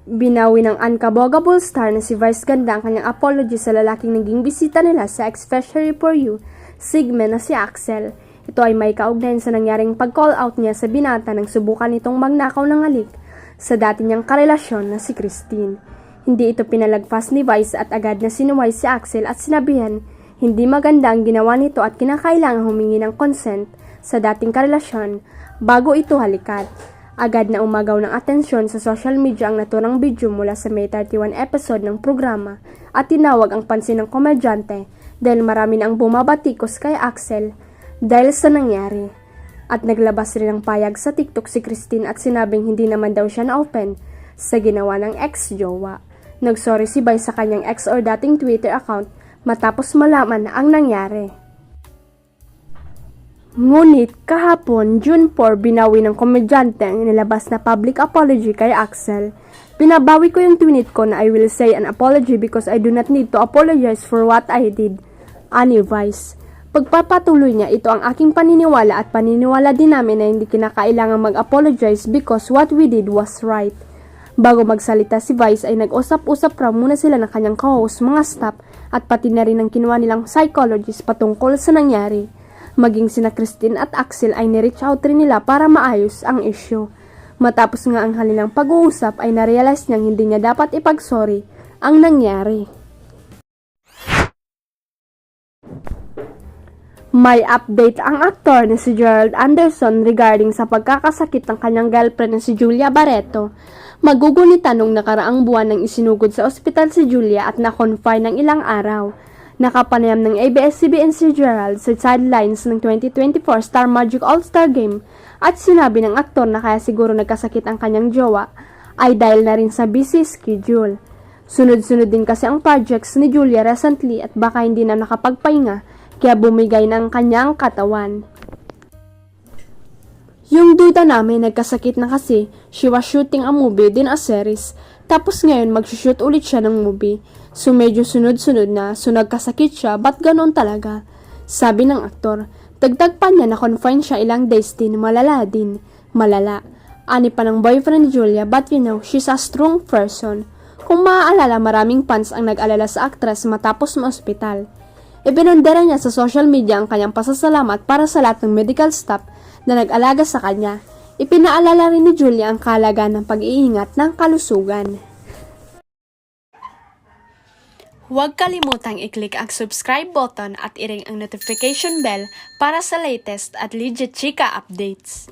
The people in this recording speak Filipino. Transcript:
Binawi ng unkabogable star na si Vice Ganda ang kanyang apology sa lalaking naging bisita nila sa Especially For You segment na si Axel. Ito ay may kaugnayan sa nangyaring pag-call out niya sa binata nang subukan nitong magnakaw ng halik sa dati niyang karelasyon na si Christine. Hindi ito pinalagpas ni Vice at agad na sinuway si Axel at sinabihan hindi maganda ang ginawa nito at kinakailangan humingi ng consent sa dating karelasyon bago ito halikan. Agad na umagaw ng atensyon sa social media ang naturang video mula sa May 31 episode ng programa at tinawag ang pansin ng komedyante dahil marami na ang bumabatikos kay Axel dahil sa nangyari. At naglabas rin ng payag sa TikTok si Christine at sinabing hindi naman daw siya na-open sa ginawa ng ex-jowa. Nagsorry si Vice sa kanyang ex or dating Twitter account matapos malaman na ang nangyari. Ngunit kahapon, June 4, binawi ng komedyante ang inilabas na public apology kay Axel. Binabawi ko yung tweet ko na I will say an apology because I do not need to apologize for what I did. Ani Vice. Pagpapatuloy niya, ito ang aking paniniwala at paniniwala din namin na hindi kinakailangan mag-apologize because what we did was right. Bago magsalita si Vice ay nag-usap-usap raw muna sila ng kanyang co-host, mga staff at pati na rin ang kinuha nilang psychologist patungkol sa nangyari. Maging sina Christine at Axel ay ni-reach out rin nila para maayos ang issue. Matapos nga ang kanilang pag-uusap ay narealize niyang hindi niya dapat ipag-sorry ang nangyari. May update ang aktor na si Gerald Anderson regarding sa pagkakasakit ng kanyang girlfriend na si Julia Barreto. Magugunita nung nakaraang buwan nang isinugod sa ospital si Julia at na-confine ng ilang araw. Nakapanayam ng ABS-CBN si Gerald sa sidelines ng 2024 Star Magic All-Star Game at sinabi ng aktor na kaya siguro nagkasakit ang kanyang jowa ay dahil na rin sa busy schedule. Sunod-sunod din kasi ang projects ni Julia recently at baka hindi na nakapagpahinga kaya bumigay ng kanyang katawan. Yung duda namin nagkasakit na kasi she was shooting a movie din a series tapos ngayon mag-shoot ulit siya ng movie. So medyo sunod-sunod na, so nagkasakit siya, ba't ganon talaga? Sabi ng aktor, dagdag pa niya na confine siya ilang days din, malala din. Malala. Ani pa ng boyfriend ni Julia, but you know, she's a strong person. Kung maaalala, maraming fans ang nag-alala sa actress matapos ma-ospital. Ibinondera niya sa social media ang kanyang pasasalamat para sa lahat ng medical staff na nag-alaga sa kanya. Ipinaalala rin ni Julia ang kahalagaan ng pag-iingat ng kalusugan. Huwag kalimutang i-click ang subscribe button at i-ring ang notification bell para sa latest at legit chika updates.